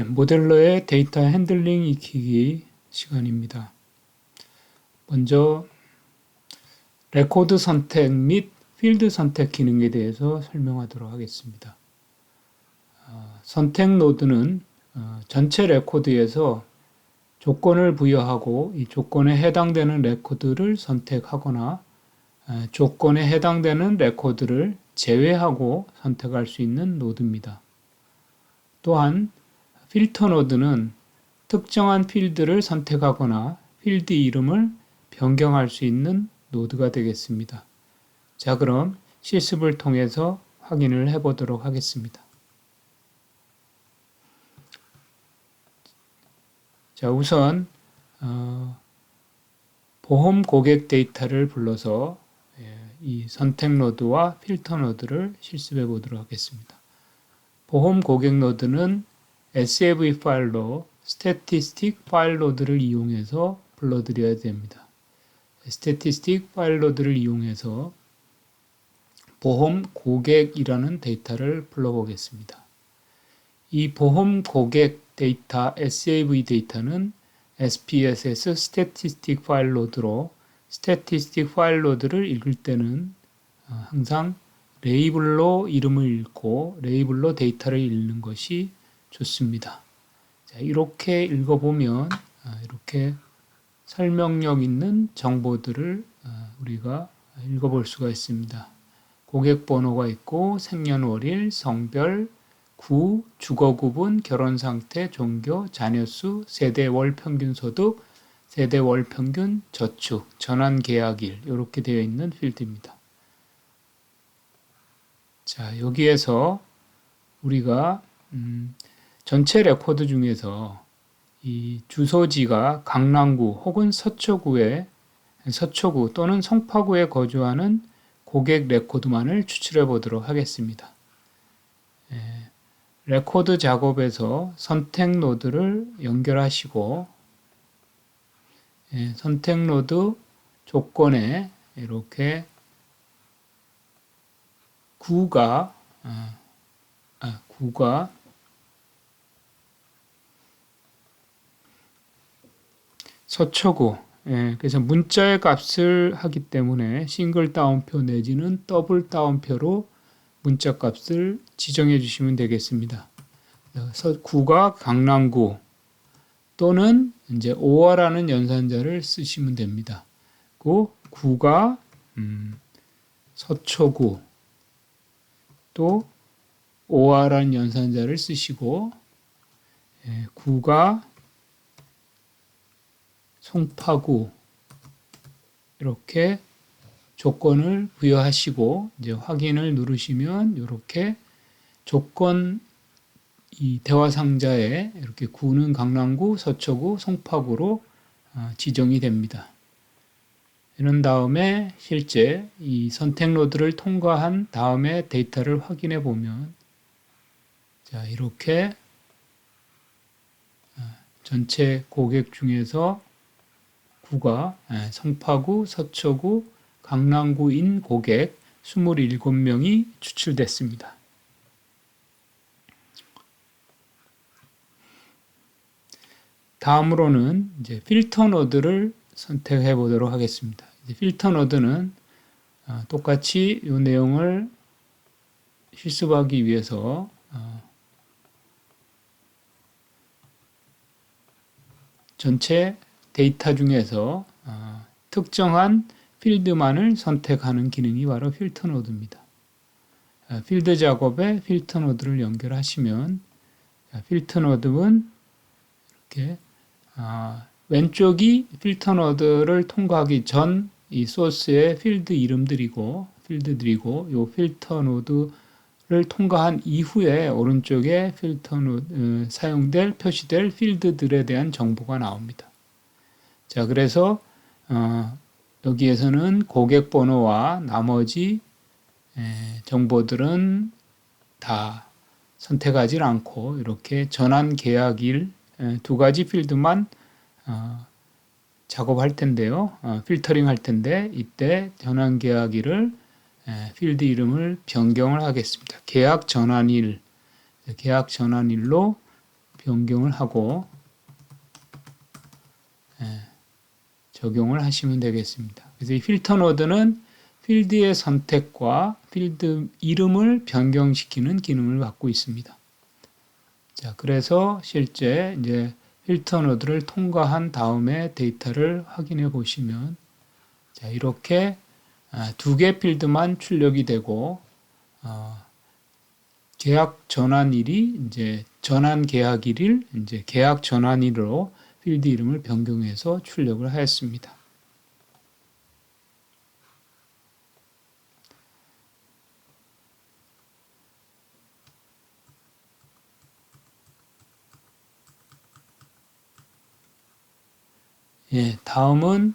모델러의 데이터 핸들링 익히기 시간입니다. 먼저 레코드 선택 및 필드 선택 기능에 대해서 설명하도록 하겠습니다. 선택 노드는 전체 레코드에서 조건을 부여하고 이 조건에 해당되는 레코드를 선택하거나 조건에 해당되는 레코드를 제외하고 선택할 수 있는 노드입니다. 또한 필터 노드는 특정한 필드를 선택하거나 필드 이름을 변경할 수 있는 노드가 되겠습니다. 자, 그럼 실습을 통해서 확인을 해보도록 하겠습니다. 자, 우선 보험 고객 데이터를 불러서 이 선택 노드와 필터 노드를 실습해 보도록 하겠습니다. 보험 고객 노드는 SAV 파일로 스태티스틱 파일 로드를 이용해서 불러드려야 됩니다. 스태티스틱 파일 로드를 이용해서 보험 고객이라는 데이터를 불러보겠습니다. 이 보험 고객 데이터 SAV 데이터는 SPSS 스태티스틱 파일 로드로 스태티스틱 파일 로드를 읽을 때는 항상 레이블로 이름을 읽고 레이블로 데이터를 읽는 것이 좋습니다. 자, 이렇게 읽어보면 이렇게 설명력 있는 정보들을 우리가 읽어볼 수가 있습니다. 고객 번호가 있고 생년월일, 성별, 구, 주거 구분, 결혼 상태, 종교, 자녀 수, 세대 월 평균 소득, 세대 월 평균 저축, 전환 계약일 이렇게 되어 있는 필드입니다. 자, 여기에서 우리가 전체 레코드 중에서 이 주소지가 강남구 혹은 서초구 또는 송파구에 거주하는 고객 레코드만을 추출해 보도록 하겠습니다. 레코드 작업에서 선택 노드를 연결하시고 선택 노드 조건에 이렇게 구가 서초구, 그래서 문자의 값을 하기 때문에 싱글 따옴표 내지는 더블 따옴표로 문자 값을 지정해 주시면 되겠습니다. 구가 강남구 또는 이제 5화라는 연산자를 쓰시면 됩니다. 구가 서초구 또 5화라는 연산자를 쓰시고 구가 송파구 이렇게 조건을 부여하시고 이제 확인을 누르시면 이렇게 조건 이 대화 상자에 이렇게 구는 강남구, 서초구, 송파구로 지정이 됩니다. 이런 다음에 실제 이 선택 노드를 통과한 다음에 데이터를 확인해 보면 자, 이렇게 전체 고객 중에서 구가 송파구, 서초구, 강남구인 고객 27명이 추출됐습니다. 다음으로는 이제 필터 노드를 선택해 보도록 하겠습니다. 필터 노드는 똑같이 이 내용을 실습하기 위해서 전체 데이터 중에서 특정한 필드만을 선택하는 기능이 바로 필터 노드입니다. 필드 작업에 필터 노드를 연결하시면 필터 노드는 이렇게 왼쪽이 필터 노드를 통과하기 전 이 소스의 필드 이름들이고 필드들이고 이 필터 노드를 통과한 이후에 오른쪽에 필터 노드 사용될 표시될 필드들에 대한 정보가 나옵니다. 자, 그래서 여기에서는 고객 번호와 나머지 정보들은 다 선택하지 않고 이렇게 전환 계약일 두 가지 필드만 작업할 텐데요. 필터링 할 텐데 이때 전환 계약일을 필드 이름을 변경을 하겠습니다. 계약 전환일로 변경을 하고 적용을 하시면 되겠습니다. 그래서 이 필터 노드는 필드의 선택과 필드 이름을 변경시키는 기능을 갖고 있습니다. 자, 그래서 실제 이제 필터 노드를 통과한 다음에 데이터를 확인해 보시면 자, 이렇게 두 개 필드만 출력이 되고 계약 전환일이 이제 전환 계약일을 이제 계약 전환일로 필드 이름을 변경해서 출력을 하였습니다. 예, 다음은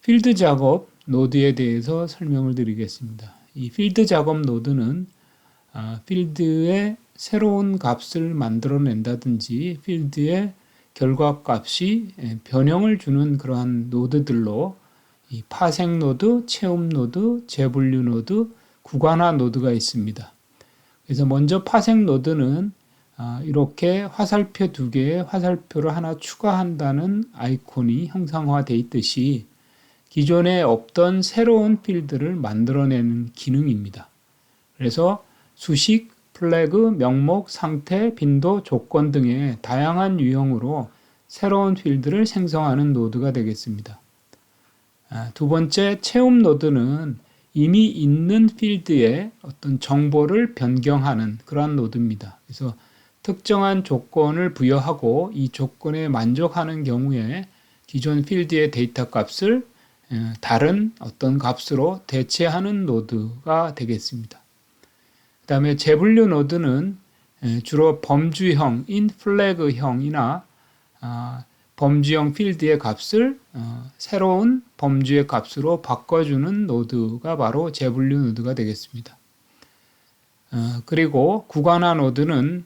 필드 작업 노드에 대해서 설명을 드리겠습니다. 이 필드 작업 노드는 필드에 새로운 값을 만들어낸다든지 필드의 결과 값이 변형을 주는 그러한 노드들로 이 파생 노드, 채움 노드, 재분류 노드, 구간화 노드가 있습니다. 그래서 먼저 파생 노드는 이렇게 화살표 두 개에 화살표를 하나 추가한다는 아이콘이 형상화되어 있듯이 기존에 없던 새로운 필드를 만들어내는 기능입니다. 그래서 수식, 플래그, 명목, 상태, 빈도, 조건 등의 다양한 유형으로 새로운 필드를 생성하는 노드가 되겠습니다. 두 번째, 채움 노드는 이미 있는 필드에 어떤 정보를 변경하는 그러한 노드입니다. 그래서 특정한 조건을 부여하고 이 조건에 만족하는 경우에 기존 필드의 데이터 값을 다른 어떤 값으로 대체하는 노드가 되겠습니다. 그 다음에 재분류 노드는 주로 범주형, 인플래그형이나 범주형 필드의 값을 새로운 범주의 값으로 바꿔주는 노드가 바로 재분류 노드가 되겠습니다. 그리고 구간화 노드는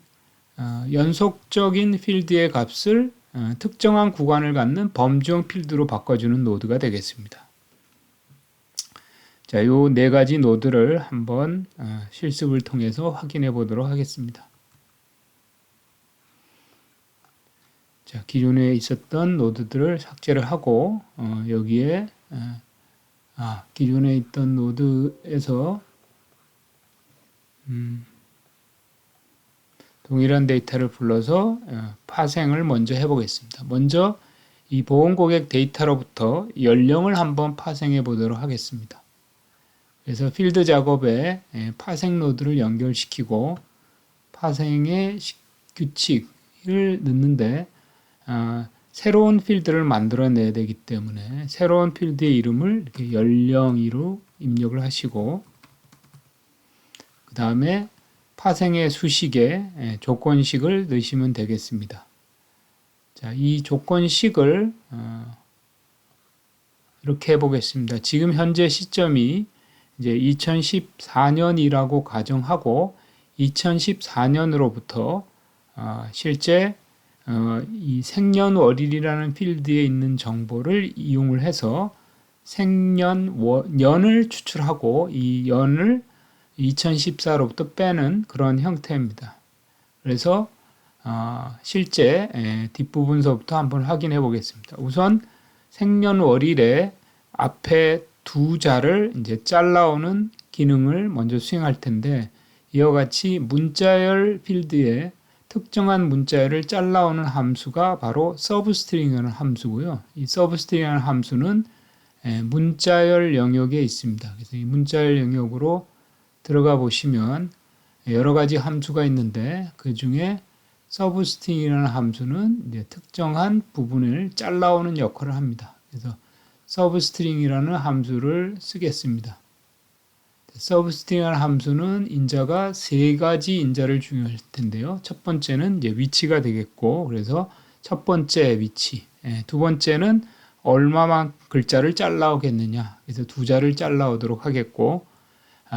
연속적인 필드의 값을 특정한 구간을 갖는 범주형 필드로 바꿔주는 노드가 되겠습니다. 자, 요 네 가지 노드를 한번 실습을 통해서 확인해 보도록 하겠습니다. 자, 기존에 있었던 노드들을 삭제를 하고 여기에 기존에 있던 노드에서 동일한 데이터를 불러서 파생을 먼저 해보겠습니다. 먼저 이 보험 고객 데이터로부터 연령을 한번 파생해 보도록 하겠습니다. 그래서 필드 작업에 파생 노드를 연결시키고 파생의 규칙을 넣는데 새로운 필드를 만들어내야 되기 때문에 새로운 필드의 이름을 이렇게 연령이로 입력을 하시고 그 다음에 파생의 수식에 조건식을 넣으시면 되겠습니다. 자, 이 조건식을 이렇게 해보겠습니다. 지금 현재 시점이 이제 2014년이라고 가정하고 2014년으로부터 실제 이 생년월일이라는 필드에 있는 정보를 이용을 해서 년을 추출하고 이 연을 2014로부터 빼는 그런 형태입니다. 그래서 실제 뒷부분서부터 한번 확인해 보겠습니다. 우선 생년월일에 앞에 두 자를 이제 잘라오는 기능을 먼저 수행할 텐데 이와 같이 문자열 필드에 특정한 문자열을 잘라오는 함수가 바로 서브스트링이라는 함수고요. 이 서브스트링이라는 함수는 문자열 영역에 있습니다. 그래서 이 문자열 영역으로 들어가 보시면 여러 가지 함수가 있는데 그 중에 서브스트링이라는 함수는 이제 특정한 부분을 잘라오는 역할을 합니다. 그래서 서브스트링이라는 함수를 쓰겠습니다. 서브스트링이라는 함수는 인자가 세 가지 인자를 중요할 텐데요. 첫 번째는 이제 위치가 되겠고, 그래서 첫 번째 위치, 두 번째는 얼마만 글자를 잘라오겠느냐, 그래서 두 자를 잘라오도록 하겠고,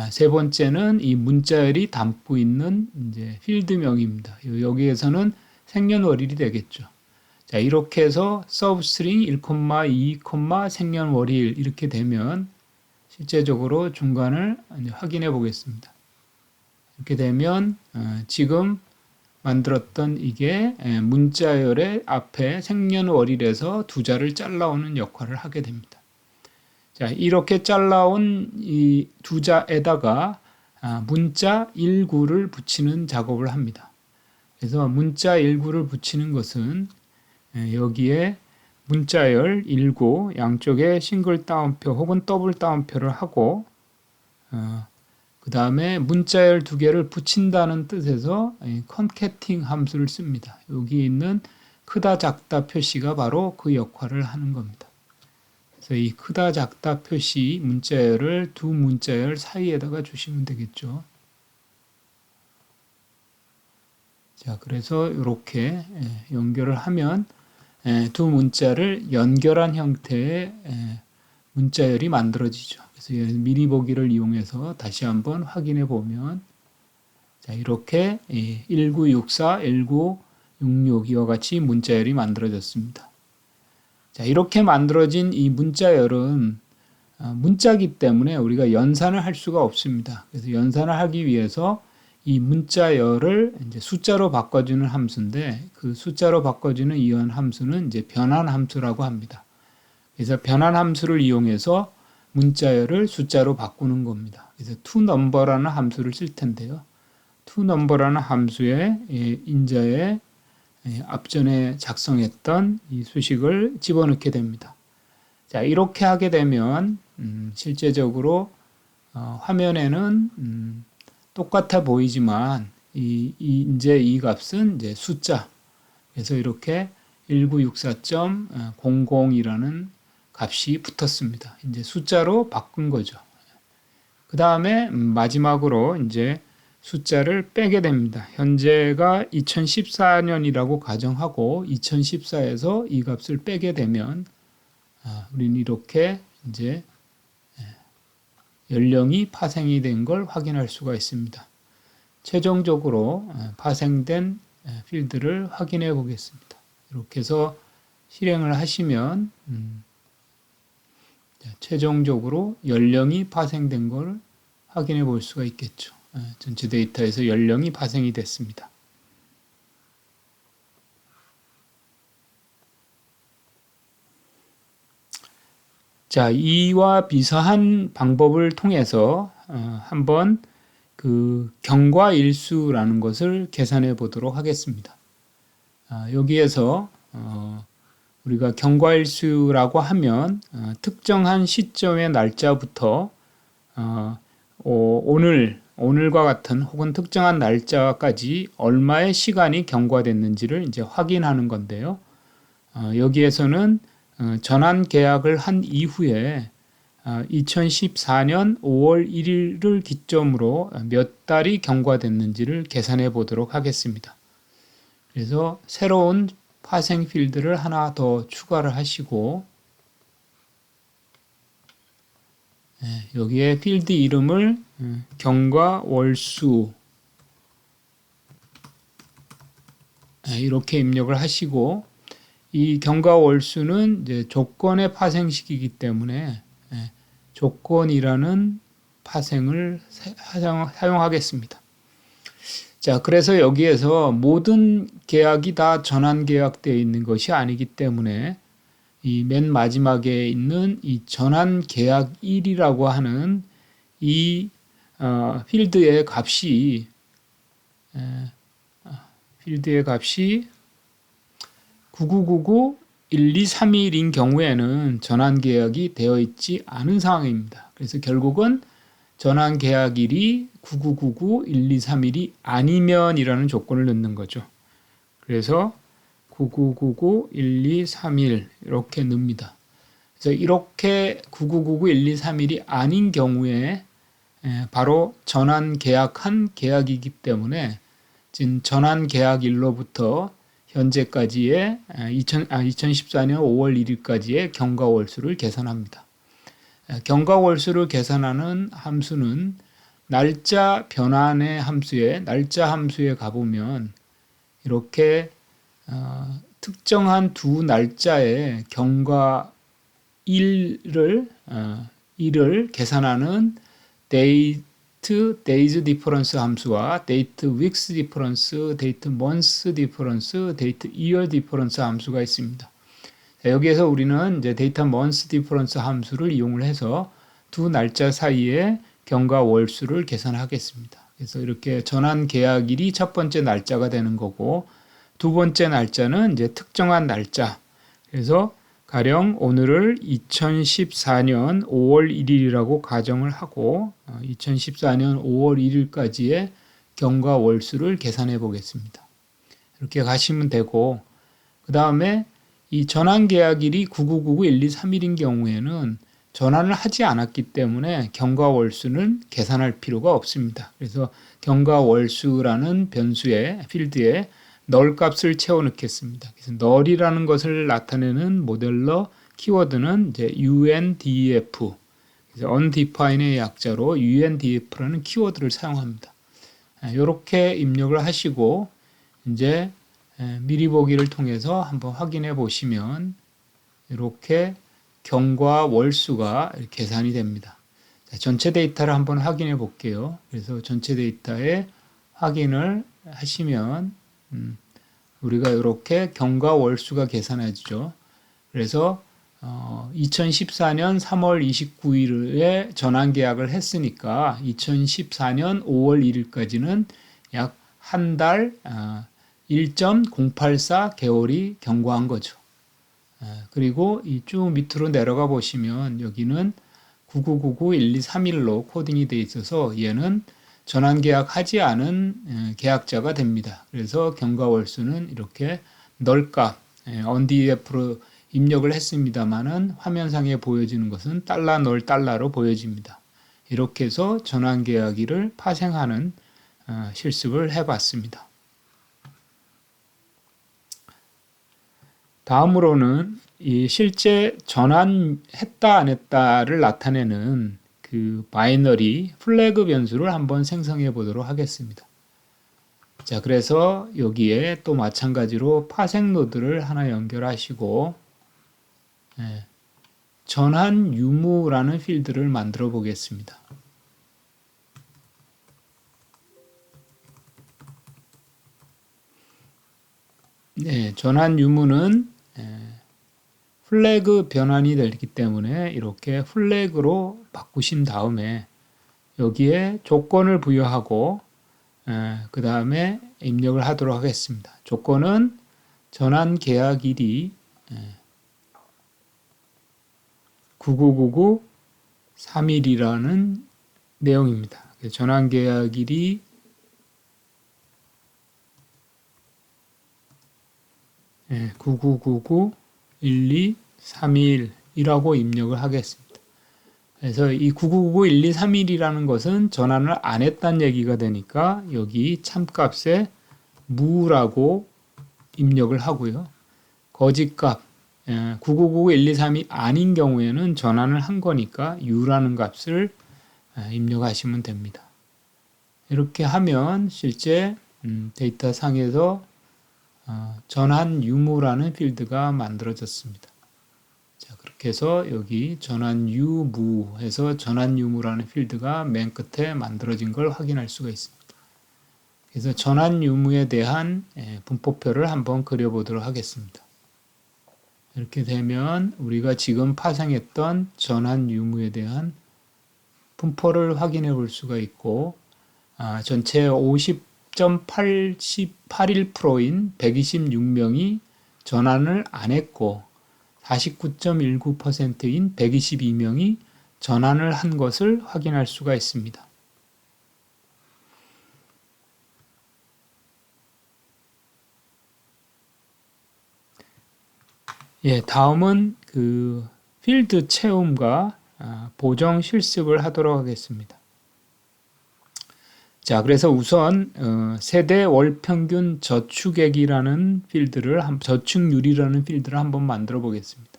세 번째는 이 문자열이 담고 있는 이제 필드명입니다. 여기에서는 생년월일이 되겠죠. 자, 이렇게 해서 서브스트링 1, 2, 생년월일 이렇게 되면 실제적으로 중간을 확인해 보겠습니다. 이렇게 되면 지금 만들었던 이게 문자열의 앞에 생년월일에서 두 자를 잘라오는 역할을 하게 됩니다. 자, 이렇게 잘라온 이 두 자에다가 문자 19를 붙이는 작업을 합니다. 그래서 문자 19를 붙이는 것은 여기에 문자열 19 양쪽에 싱글 따옴표 혹은 더블 따옴표를 하고 그 다음에 문자열 두 개를 붙인다는 뜻에서 컨캐팅 함수를 씁니다. 여기 있는 크다 작다 표시가 바로 그 역할을 하는 겁니다. 그래서 이 크다 작다 표시 문자열을 두 문자열 사이에다가 주시면 되겠죠. 자, 그래서 이렇게 연결을 하면 두 문자를 연결한 형태의 문자열이 만들어지죠. 그래서 미리 보기를 이용해서 다시 한번 확인해 보면 자, 이렇게 1964, 1966 이와 같이 문자열이 만들어졌습니다. 자, 이렇게 만들어진 이 문자열은 문자기 때문에 우리가 연산을 할 수가 없습니다. 그래서 연산을 하기 위해서 이 문자열을 이제 숫자로 바꿔주는 함수인데 그 숫자로 바꿔주는 이 함수는 이제 변환 함수라고 합니다. 그래서 변환 함수를 이용해서 문자열을 숫자로 바꾸는 겁니다. 그래서 toNumber라는 함수를 쓸 텐데요. toNumber라는 함수에 인자에 앞전에 작성했던 이 수식을 집어넣게 됩니다. 자, 이렇게 하게 되면 실제적으로 화면에는 똑같아 보이지만 이제 이 값은 이제 숫자. 그래서 이렇게 1964.00이라는 값이 붙었습니다. 이제 숫자로 바꾼 거죠. 그 다음에 마지막으로 이제 숫자를 빼게 됩니다. 현재가 2014년이라고 가정하고 2014에서 이 값을 빼게 되면 우리는 이렇게 이제 연령이 파생이 된 걸 확인할 수가 있습니다. 최종적으로 파생된 필드를 확인해 보겠습니다. 이렇게 해서 실행을 하시면 최종적으로 연령이 파생된 걸 확인해 볼 수가 있겠죠. 전체 데이터에서 연령이 파생이 됐습니다. 자, 이와 비슷한 방법을 통해서 한번 그 경과일수라는 것을 계산해 보도록 하겠습니다. 여기에서 우리가 경과일수라고 하면 특정한 시점의 날짜부터 오늘과 같은 혹은 특정한 날짜까지 얼마의 시간이 경과됐는지를 이제 확인하는 건데요. 여기에서는 전환 계약을 한 이후에 2014년 5월 1일을 기점으로 몇 달이 경과됐는지를 계산해 보도록 하겠습니다. 그래서 새로운 파생 필드를 하나 더 추가를 하시고 여기에 필드 이름을 경과월수 이렇게 입력을 하시고 이 경과월수는 이제 조건의 파생식이기 때문에 조건이라는 파생을 사용하겠습니다. 자, 그래서 여기에서 모든 계약이 다 전환 계약되어 있는 것이 아니기 때문에 이 맨 마지막에 있는 이 전환 계약 1이라고 하는 이 필드의 값이 9999-1231인 경우에는 전환 계약이 되어 있지 않은 상황입니다. 그래서 결국은 전환 계약일이 9999-1231이 아니면이라는 조건을 넣는 거죠. 그래서 9999-1231 이렇게 넣습니다. 그래서 이렇게 9999-1231이 아닌 경우에 바로 전환 계약한 계약이기 때문에 지금 전환 계약일로부터 현재까지의 2014년 5월 1일까지의 경과월수를 계산합니다. 경과월수를 계산하는 함수는 날짜 변환의 함수에 날짜 함수에 가보면 이렇게 특정한 두 날짜의 경과 일을 계산하는 day days difference 함수와 date weeks difference, date months difference, date year difference 함수가 있습니다. 자, 여기에서 우리는 이제 date months difference 함수를 이용을 해서 두 날짜 사이의 경과 월수를 계산하겠습니다. 그래서 이렇게 전환 계약일이 첫 번째 날짜가 되는 거고, 두 번째 날짜는 이제 특정한 날짜. 그래서 가령 오늘을 2014년 5월 1일이라고 가정을 하고 2014년 5월 1일까지의 경과 월수를 계산해 보겠습니다. 이렇게 가시면 되고, 그 다음에 이 전환 계약일이 99991231인 경우에는 전환을 하지 않았기 때문에 경과 월수는 계산할 필요가 없습니다. 그래서 경과 월수라는 변수의 필드에 널 값을 채워 넣겠습니다. 그래서 널이라는 것을 나타내는 모델러 키워드는 이제 UNDF, 그래서 undefined의 약자로 UNDF라는 키워드를 사용합니다. 이렇게 입력을 하시고 이제 미리 보기를 통해서 한번 확인해 보시면 이렇게 경과 월수가 계산이 됩니다. 자, 전체 데이터를 한번 확인해 볼게요. 그래서 전체 데이터에 확인을 하시면 우리가 이렇게 경과 월수가 계산해지죠. 그래서 2014년 3월 29일에 전환 계약을 했으니까 2014년 5월 1일까지는 약 한 달 1.084 개월이 경과한 거죠. 그리고 이 쭉 밑으로 내려가 보시면 여기는 99991231로 코딩이 되어 있어서 얘는 전환 계약하지 않은 계약자가 됩니다. 그래서 경과 월수는 이렇게 널값 onDF로 입력을 했습니다만은 화면상에 보여지는 것은 $널 달러로 보여집니다. 이렇게 해서 전환 계약일을 파생하는 실습을 해봤습니다. 다음으로는 이 실제 전환했다 안 했다를 나타내는 그 바이너리 플래그 변수를 한번 생성해 보도록 하겠습니다. 자, 그래서 여기에 또 마찬가지로 파생 노드를 하나 연결하시고 전환 유무라는 필드를 만들어 보겠습니다. 네, 전환 유무는 플래그 변환이 되기 때문에 이렇게 플래그로 바꾸신 다음에 여기에 조건을 부여하고 그 다음에 입력을 하도록 하겠습니다. 조건은 전환 계약일이 9999 3일이라는 내용입니다. 전환 계약일이 9999 1231이라고 입력을 하겠습니다. 그래서 이 9999 1231이라는 것은 전환을 안 했다는 얘기가 되니까 여기 참값에 무라고 입력을 하고요. 거짓값 9999 1232이 아닌 경우에는 전환을 한 거니까 u라는 값을 입력하시면 됩니다. 이렇게 하면 실제 데이터 상에서 전환 유무라는 필드가 만들어졌습니다. 자, 그렇게 해서 여기 전환 유무에서 전환 유무라는 필드가 맨 끝에 만들어진 걸 확인할 수가 있습니다. 그래서 전환 유무에 대한 분포표를 한번 그려보도록 하겠습니다. 이렇게 되면 우리가 지금 파생했던 전환 유무에 대한 분포를 확인해 볼 수가 있고 전체 50.81%인 126명이 전환을 안 했고 49.19%인 122명이 전환을 한 것을 확인할 수가 있습니다. 다음은 그 필드 채움과 보정 실습을 하도록 하겠습니다. 자, 그래서 우선 세대 월 평균 저축액이라는 필드를 저축률이라는 필드를 한번 만들어 보겠습니다.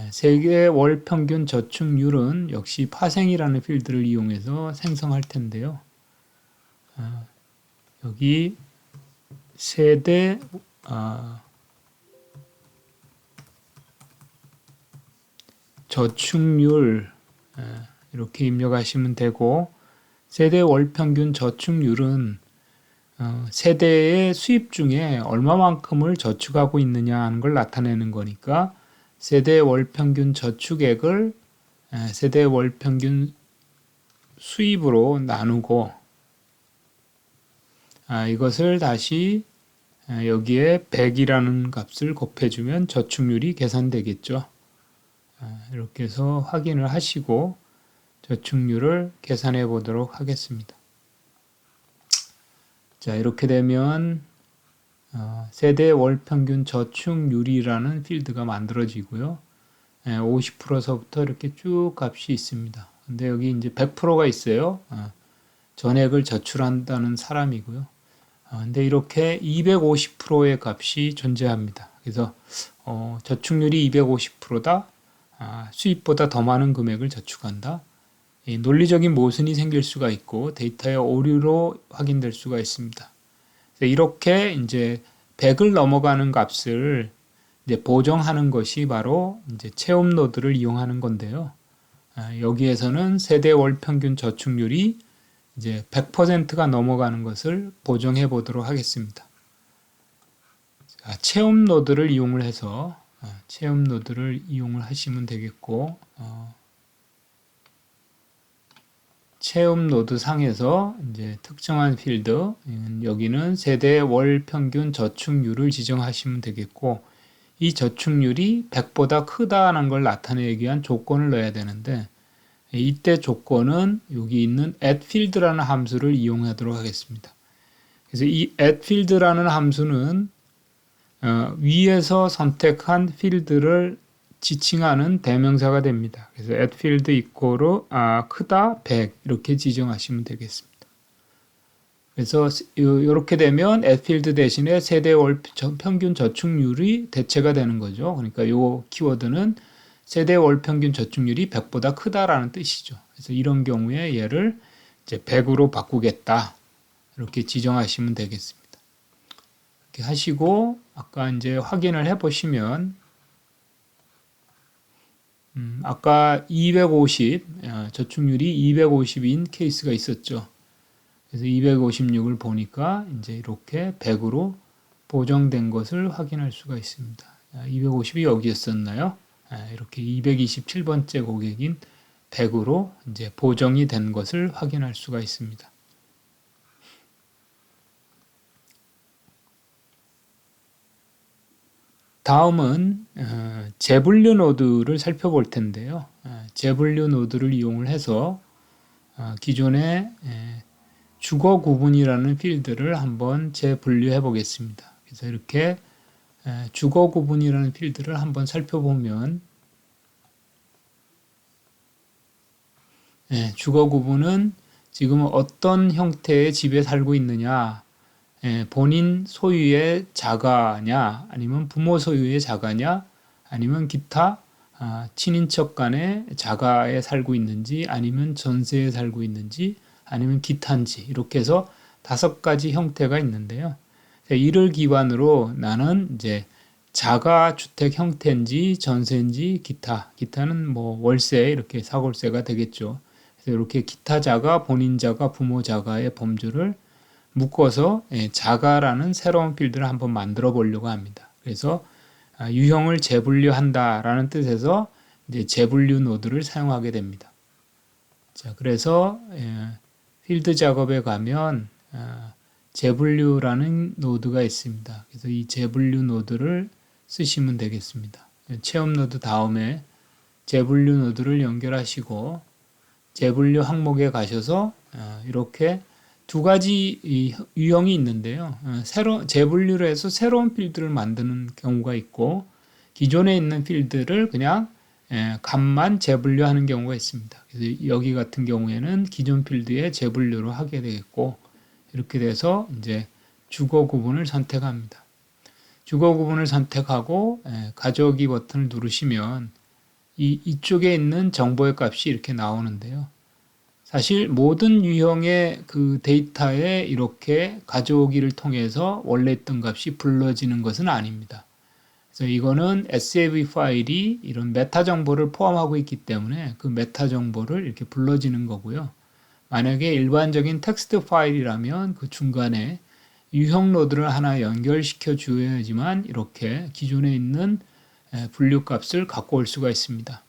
세계 월 평균 저축률은 역시 파생이라는 필드를 이용해서 생성할 텐데요. 여기 세대 저축률 이렇게 입력하시면 되고 세대 월평균 저축률은 세대의 수입 중에 얼마만큼을 저축하고 있느냐 하는 걸 나타내는 거니까 세대 월평균 저축액을 세대 월평균 수입으로 나누고 이것을 다시 여기에 100이라는 값을 곱해주면 저축률이 계산되겠죠. 이렇게 해서 확인을 하시고 저축률을 계산해 보도록 하겠습니다. 자, 이렇게 되면 세대 월평균 저축률이라는 필드가 만들어지고요. 50%서부터 이렇게 쭉 값이 있습니다. 근데 여기 이제 100%가 있어요. 전액을 저축한다는 사람이고요. 근데 이렇게 250%의 값이 존재합니다. 그래서 저축률이 250%다. 수입보다 더 많은 금액을 저축한다. 논리적인 모순이 생길 수가 있고 데이터의 오류로 확인될 수가 있습니다. 이렇게 이제 100을 넘어가는 값을 이제 보정하는 것이 바로 이제 체험 노드를 이용하는 건데요. 여기에서는 세대 월 평균 저축률이 이제 100%가 넘어가는 것을 보정해 보도록 하겠습니다. 체험 노드를 이용을 해서 체험 노드를 이용을 하시면 되겠고 체험 노드 상에서 이제 특정한 필드 여기는 세대 월 평균 저축률을 지정하시면 되겠고 이 저축률이 100보다 크다는 걸 나타내기 위한 조건을 넣어야 되는데 이때 조건은 여기 있는 addField라는 함수를 이용하도록 하겠습니다. 그래서 이 addField라는 함수는 위에서 선택한 필드를 지칭하는 대명사가 됩니다. 그래서 addField 이꼬르 크다 100 이렇게 지정하시면 되겠습니다. 그래서 이렇게 되면 addField 대신에 세대 월 평균 저축률이 대체가 되는 거죠. 그러니까 이 키워드는 세대 월 평균 저축률이 100보다 크다라는 뜻이죠. 그래서 이런 경우에 얘를 이제 100으로 바꾸겠다. 이렇게 지정하시면 되겠습니다. 이렇게 하시고 아까 이제 확인을 해 보시면 아까 250 저축률이 250인 케이스가 있었죠. 그래서 256을 보니까 이제 이렇게 100으로 보정된 것을 확인할 수가 있습니다. 250이 여기였었나요? 이렇게 227번째 고객인 100으로 이제 보정이 된 것을 확인할 수가 있습니다. 다음은 재분류 노드를 살펴볼 텐데요. 재분류 노드를 이용을 해서 기존의 주거 구분이라는 필드를 한번 재분류해 보겠습니다. 그래서 이렇게 주거 구분이라는 필드를 한번 살펴보면 주거 구분은 지금 어떤 형태의 집에 살고 있느냐 본인 소유의 자가냐 아니면 부모 소유의 자가냐 아니면 기타 친인척 간의 자가에 살고 있는지 아니면 전세에 살고 있는지 아니면 기타인지 이렇게 해서 5가지 형태가 있는데요. 이를 기반으로 나는 이제 자가 주택 형태인지 전세인지 기타는 뭐 월세 이렇게 사골세가 되겠죠. 그래서 이렇게 기타 자가, 본인 자가, 부모 자가의 범주를 묶어서 자가라는 새로운 필드를 한번 만들어 보려고 합니다. 그래서 유형을 재분류한다라는 뜻에서 이제 재분류 노드를 사용하게 됩니다. 자, 그래서 필드 작업에 가면 재분류라는 노드가 있습니다. 그래서 이 재분류 노드를 쓰시면 되겠습니다. 체험 노드 다음에 재분류 노드를 연결하시고 재분류 항목에 가셔서 이렇게 2가지 유형이 있는데요. 재분류를 해서 새로운 필드를 만드는 경우가 있고 기존에 있는 필드를 그냥 값만 재분류하는 경우가 있습니다. 그래서 여기 같은 경우에는 기존 필드에 재분류를 하게 되겠고 이렇게 돼서 이제 주거 구분을 선택합니다. 주거 구분을 선택하고 가져오기 버튼을 누르시면 이쪽에 있는 정보의 값이 이렇게 나오는데요. 사실 모든 유형의 그 데이터에 이렇게 가져오기를 통해서 원래 있던 값이 불러지는 것은 아닙니다. 그래서 이거는 SAV 파일이 이런 메타 정보를 포함하고 있기 때문에 그 메타 정보를 이렇게 불러지는 거고요. 만약에 일반적인 텍스트 파일이라면 그 중간에 유형 노드를 하나 연결시켜 줘야지만 이렇게 기존에 있는 분류 값을 갖고 올 수가 있습니다.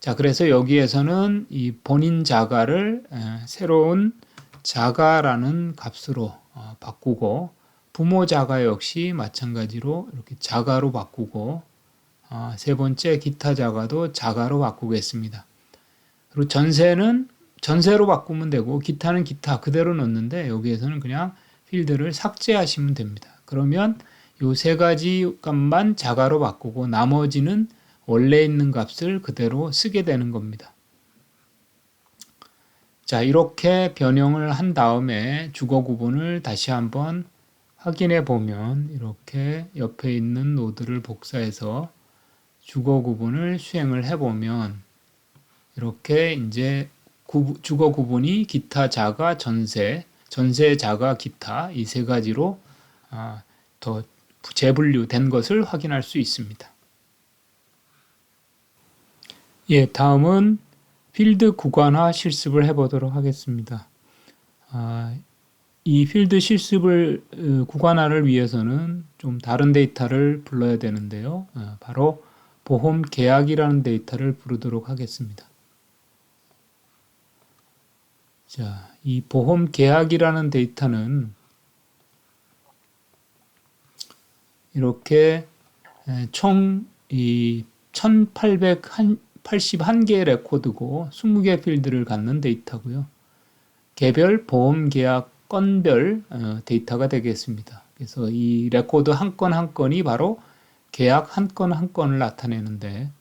자, 그래서 여기에서는 이 본인 자가를 새로운 자가라는 값으로 바꾸고, 부모 자가 역시 마찬가지로 이렇게 자가로 바꾸고, 세 번째 기타 자가도 자가로 바꾸겠습니다. 그리고 전세는 전세로 바꾸면 되고, 기타는 기타 그대로 넣는데 여기에서는 그냥 필드를 삭제하시면 됩니다. 그러면 이 세 가지 값만 자가로 바꾸고 나머지는 원래 있는 값을 그대로 쓰게 되는 겁니다. 자, 이렇게 변형을 한 다음에 주거 구분을 다시 한번 확인해 보면 이렇게 옆에 있는 노드를 복사해서 주거 구분을 수행을 해 보면 이렇게 이제 주거 구분이 기타 자가 전세, 전세 자가 기타 이 세 가지로 더 재분류된 것을 확인할 수 있습니다. 예, 다음은 필드 구간화 실습을 해보도록 하겠습니다. 이 필드 실습을 구간화를 위해서는 좀 다른 데이터를 불러야 되는데요. 바로 보험 계약이라는 데이터를 부르도록 하겠습니다. 자, 이 보험 계약이라는 데이터는 이렇게 총 1881개의 레코드고 20개 필드를 갖는 데이터고요. 개별 보험 계약 건별 데이터가 되겠습니다. 그래서 이 레코드 한 건 한 건이 바로 계약 한 건 한 건을 나타내는데,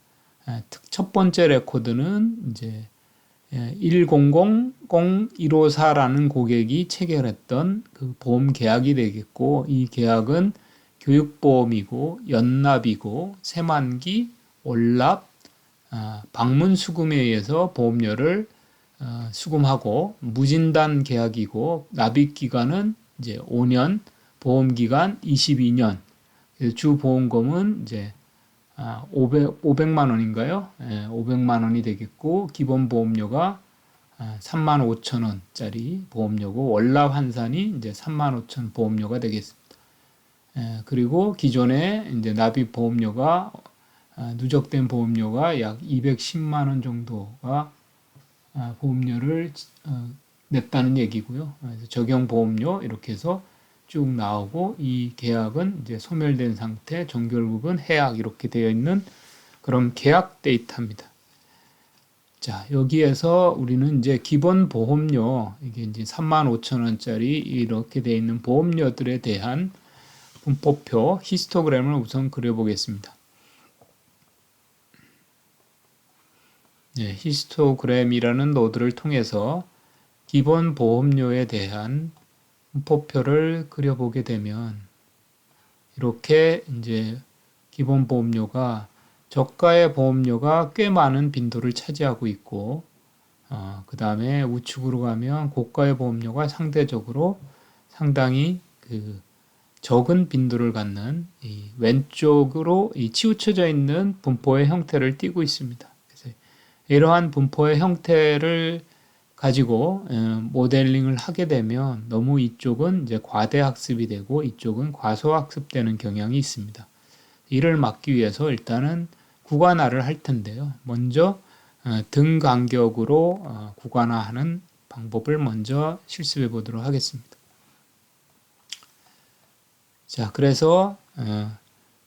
첫 번째 레코드는 이제 100154라는 고객이 체결했던 그 보험 계약이 되겠고, 이 계약은 교육보험이고 연납이고 새만기, 월납, 방문 수금에 의해서 보험료를 수금하고, 무진단 계약이고 납입 기간은 이제 5년, 보험 기간 22년. 주 보험금은 이제 500만 원인가요? 500만 원이 되겠고, 기본 보험료가 35,000원짜리 보험료고, 월납 환산이 이제 35,000 보험료가 되겠습니다. 그리고 기존에 이제 납입 보험료가 누적된 보험료가 약 210만 원 정도가 보험료를 냈다는 얘기고요. 그래서 적용 보험료 이렇게 해서 쭉 나오고, 이 계약은 이제 소멸된 상태, 종결부분 해약 이렇게 되어 있는 그런 계약 데이터입니다. 자, 여기에서 우리는 이제 기본 보험료, 이게 이제 35,000원짜리 이렇게 되어 있는 보험료들에 대한 분포표 히스토그램을 우선 그려보겠습니다. 네, 히스토그램이라는 노드를 통해서 기본 보험료에 대한 분포표를 그려보게 되면 이렇게 이제 기본 보험료가 저가의 보험료가 꽤 많은 빈도를 차지하고 있고, 그 다음에 우측으로 가면 고가의 보험료가 상대적으로 상당히 적은 빈도를 갖는 이 왼쪽으로 이 치우쳐져 있는 분포의 형태를 띠고 있습니다. 그래서 이러한 분포의 형태를 가지고 모델링을 하게 되면 너무 이쪽은 이제 과대학습이 되고 이쪽은 과소학습되는 경향이 있습니다. 이를 막기 위해서 일단은 구간화를 할 텐데요. 먼저 등 간격으로 구간화하는 방법을 먼저 실습해 보도록 하겠습니다. 자, 그래서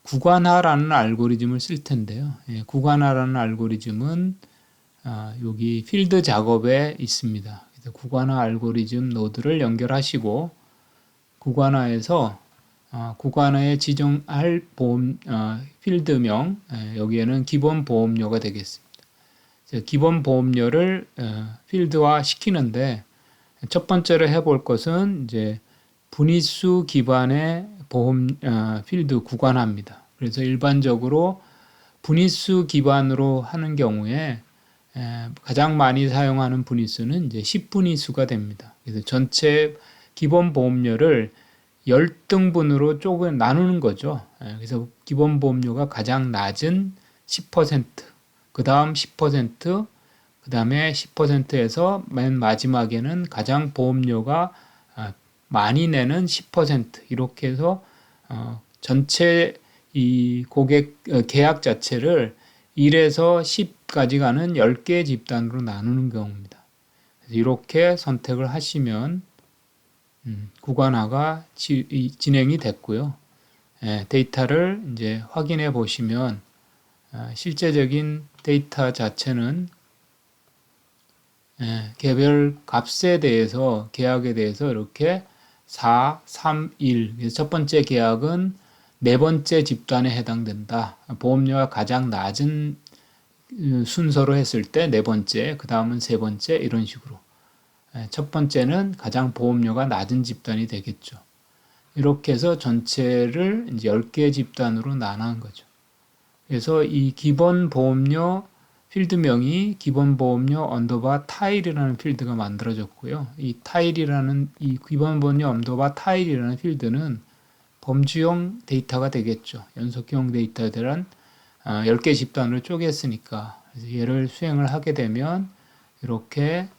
구간화라는 알고리즘을 쓸 텐데요. 구간화라는 알고리즘은 여기 필드 작업에 있습니다. 그래서 구간화 알고리즘 노드를 연결하시고, 구간화에서 구간화에 지정할 보험 필드명, 여기에는 기본 보험료가 되겠습니다. 기본 보험료를 필드화 시키는데, 첫 번째로 해볼 것은 이제 분위수 기반의 보험 필드 구간화입니다. 그래서 일반적으로 분위수 기반으로 하는 경우에 가장 많이 사용하는 분위수는 이제 10분위수가 됩니다. 그래서 전체 기본 보험료를 10등분으로 나누는 거죠. 그래서 기본 보험료가 가장 낮은 10%, 그 다음 10%, 그 다음에 10%에서 맨 마지막에는 가장 보험료가 많이 내는 10% 이렇게 해서 전체 이 계약 자체를 1에서 10까지 가는 10개 집단으로 나누는 경우입니다. 그래서 이렇게 선택을 하시면 구간화가 진행이 됐고요. 데이터를 이제 확인해 보시면 실제적인 데이터 자체는 개별 값에 대해서 계약에 대해서 이렇게 4, 3, 1 그래서 첫 번째 계약은 네 번째 집단에 해당된다. 보험료가 가장 낮은 순서로 했을 때 네 번째, 그 다음은 세 번째 이런 식으로 첫 번째는 가장 보험료가 낮은 집단이 되겠죠. 이렇게 해서 전체를 이제 10개 집단으로 나눈 거죠. 그래서 이 기본 보험료 필드명이 기본 보험료 언더바 타일이라는 필드가 만들어졌고요. 이 기본 보험료 언더바 타일이라는 필드는 범주형 데이터가 되겠죠. 연속형 데이터에 대한 10개 집단으로 쪼갰으니까 얘를 수행을 하게 되면 이렇게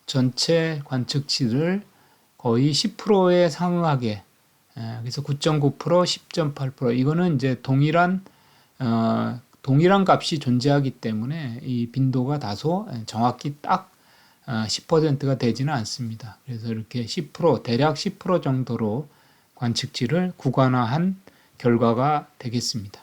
전체 관측치를 거의 10%에 상응하게 그래서 9.9%, 10.8% 이거는 이제 동일한 값이 존재하기 때문에 이 빈도가 다소 정확히 딱 10%가 되지는 않습니다. 그래서 이렇게 10% 대략 10% 정도로 관측치를 구간화한 결과가 되겠습니다.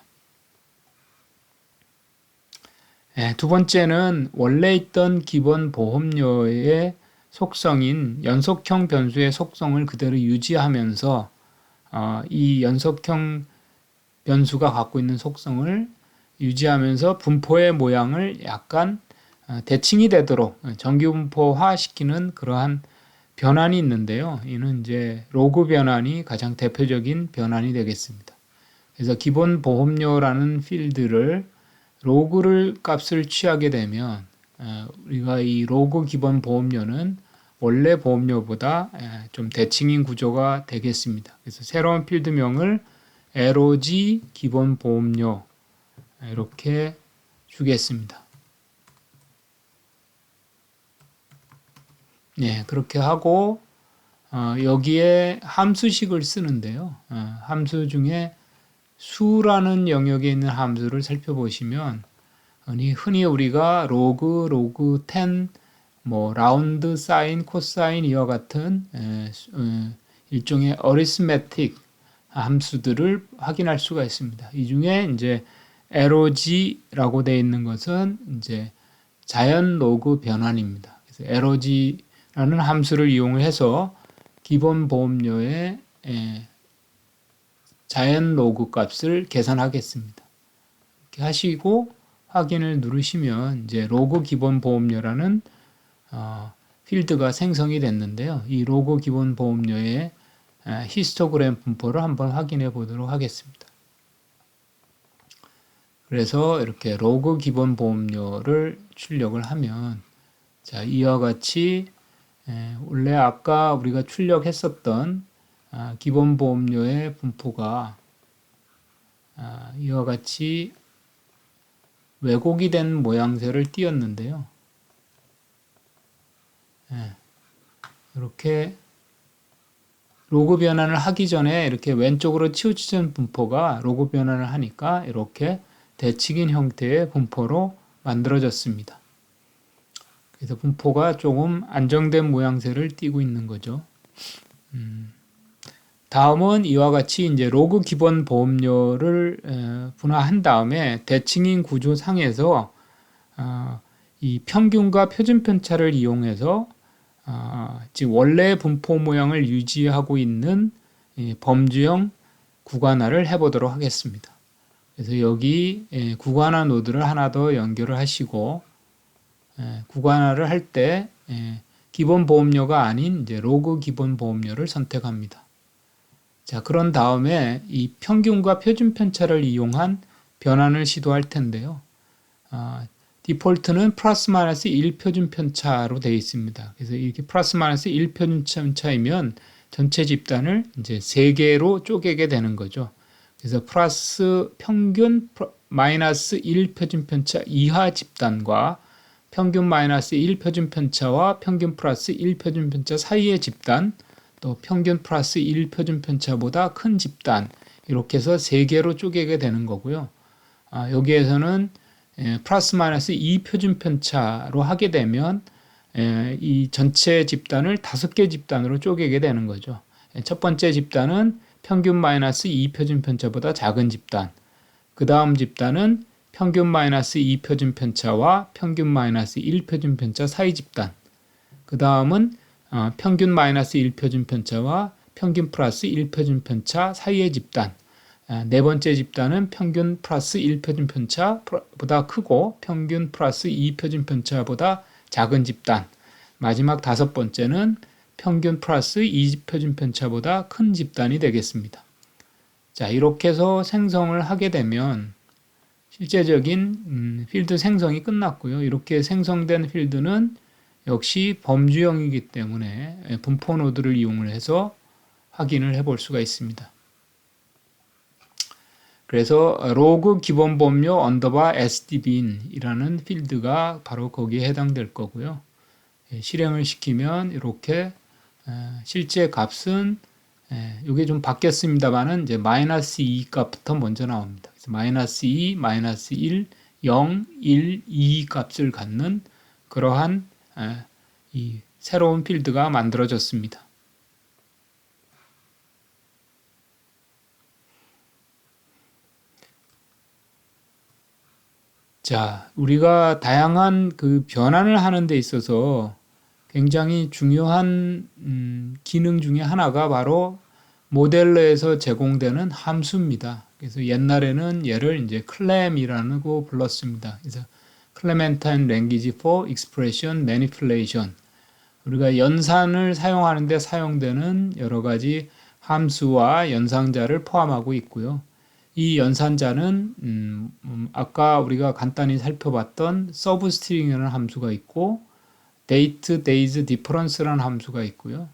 두 번째는 원래 있던 기본 보험료의 속성인 연속형 변수의 속성을 그대로 유지하면서 이 연속형 변수가 갖고 있는 속성을 유지하면서 분포의 모양을 약간 대칭이 되도록 정기분포화 시키는 그러한 변환이 있는데요. 이는 이제 로그 변환이 가장 대표적인 변환이 되겠습니다. 그래서 기본 보험료라는 필드를 로그를 값을 취하게 되면 우리가 이 로그 기본 보험료는 원래 보험료보다 좀 대칭인 구조가 되겠습니다. 그래서 새로운 필드명을 LOG 기본 보험료 이렇게 주겠습니다. 그렇게 하고 여기에 함수식을 쓰는데요. 함수 중에 수라는 영역에 있는 함수를 살펴보시면 흔히 우리가 로그 10, 라운드 사인, 코사인 이와 같은 일종의 어리스메틱 함수들을 확인할 수가 있습니다. 이 중에 이제 LOG라고 되어 있는 것은 이제 자연 로그 변환입니다. 그래서 LOG라는 함수를 이용해서 기본 보험료의 자연 로그 값을 계산하겠습니다. 이렇게 하시고 확인을 누르시면 이제 로그 기본 보험료라는 필드가 생성이 됐는데요. 이 로그 기본 보험료의 히스토그램 분포를 한번 확인해 보도록 하겠습니다. 그래서 이렇게 로그 기본 보험료를 출력을 하면 자, 이와 같이 원래 아까 우리가 출력했었던 기본 보험료의 분포가 이와 같이 왜곡이 된 모양새를 띄었는데요. 이렇게 로그 변환을 하기 전에 이렇게 왼쪽으로 치우쳐진 분포가 로그 변환을 하니까 이렇게 대칭인 형태의 분포로 만들어졌습니다. 그래서 분포가 조금 안정된 모양새를 띠고 있는 거죠. 다음은 이와 같이 이제 로그 기본 보험료를 분화한 다음에 대칭인 구조상에서 이 평균과 표준 편차를 이용해서 지금 원래 분포 모양을 유지하고 있는 범주형 구간화를 해보도록 하겠습니다. 그래서 여기 구간화 노드를 하나 더 연결을 하시고 구간화를 할 때 기본 보험료가 아닌 이제 로그 기본 보험료를 선택합니다. 자, 그런 다음에 이 평균과 표준 편차를 이용한 변환을 시도할 텐데요. 디폴트는 플러스 마이너스 1 표준 편차로 되어 있습니다. 그래서 이렇게 플러스 마이너스 1 표준 편차이면 전체 집단을 이제 3개로 쪼개게 되는 거죠. 그래서 플러스 평균 마이너스 1 표준 편차 이하 집단과 평균 마이너스 1 표준편차와 평균 플러스 1 표준편차 사이의 집단, 또 평균 플러스 1 표준편차보다 큰 집단, 이렇게 해서 3개로 쪼개게 되는 거고요. 여기에서는 플러스 마이너스 2 표준편차로 하게 되면 이 전체 집단을 5개 집단으로 쪼개게 되는 거죠. 첫 번째 집단은 평균 마이너스 2 표준편차보다 작은 집단, 그 다음 집단은 평균 마이너스 2 표준편차와 평균 마이너스 1 표준편차 사이 집단, 그 다음은 평균 마이너스 1 표준편차와 평균 플러스 1 표준편차 사이의 집단, 네 번째 집단은 평균 플러스 1 표준편차보다 크고 평균 플러스 2 표준편차보다 작은 집단, 마지막 5번째는 평균 플러스 2 표준편차보다 큰 집단이 되겠습니다. 자, 이렇게 해서 생성을 하게 되면 실제적인 필드 생성이 끝났고요. 이렇게 생성된 필드는 역시 범주형이기 때문에 분포 노드를 이용을 해서 확인을 해볼 수가 있습니다. 그래서 로그 기본 범위 언더바 sdbin이라는 필드가 바로 거기에 해당될 거고요. 실행을 시키면 이렇게 실제 값은 이게 좀 바뀌었습니다만은 이제 마이너스 2 값부터 먼저 나옵니다. 그래서 마이너스 2, 마이너스 1, 0, 1, 2 값을 갖는 그러한 이 새로운 필드가 만들어졌습니다. 자, 우리가 다양한 그 변환을 하는 데 있어서 굉장히 중요한 기능 중에 하나가 바로 모델러에서 제공되는 함수입니다. 그래서 옛날에는 얘를 이제 CLAM이라고 불렀습니다. 그래서 Clementine Language for Expression Manipulation. 우리가 연산을 사용하는데 사용되는 여러 가지 함수와 연산자를 포함하고 있고요. 이 연산자는 아까 우리가 간단히 살펴봤던 서브스트링이라는 함수가 있고 date days difference라는 함수가 있고요.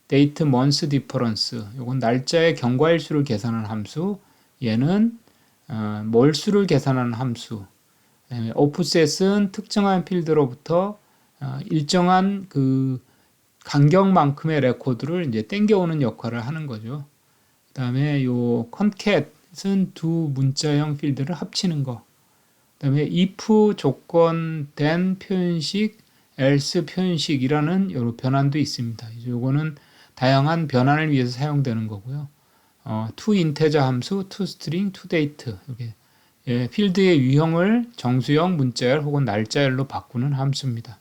date month difference, 이건 날짜의 경과일수를 계산하는 함수, 얘는 몰수를 계산하는 함수, offset은 특정한 필드로부터 일정한 그 간격만큼의 레코드를 이제 땡겨오는 역할을 하는 거죠. 그 다음에 요 concat은 두 문자형 필드를 합치는 거. 그 다음에 if 조건된 표현식, else 표현식이라는 여러 변환도 있습니다. 요거는 다양한 변환을 위해서 사용되는 거고요. to integer 함수, to string, to date. 이게 필드의 유형을 정수형, 문자열 혹은 날짜열로 바꾸는 함수입니다.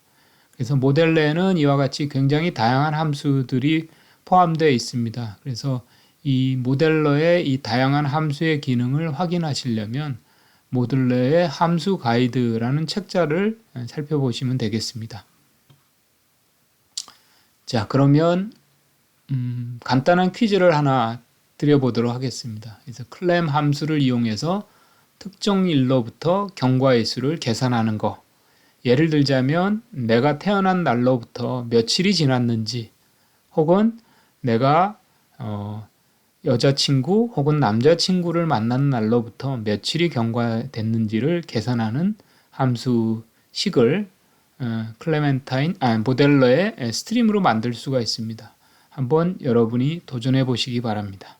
그래서 모델러에는 이와 같이 굉장히 다양한 함수들이 포함되어 있습니다. 그래서 이 모델러의 이 다양한 함수의 기능을 확인하시려면 모델러의 함수 가이드라는 책자를 살펴보시면 되겠습니다. 자, 그러면 간단한 퀴즈를 하나 드려보도록 하겠습니다. 그래서 클램 함수를 이용해서 특정 일로부터 경과의 수를 계산하는 거. 예를 들자면 내가 태어난 날로부터 며칠이 지났는지, 혹은 내가 여자친구 혹은 남자친구를 만난 날로부터 며칠이 경과됐는지를 계산하는 함수식을 모델러의 스트림으로 만들 수가 있습니다. 한번 여러분이 도전해 보시기 바랍니다.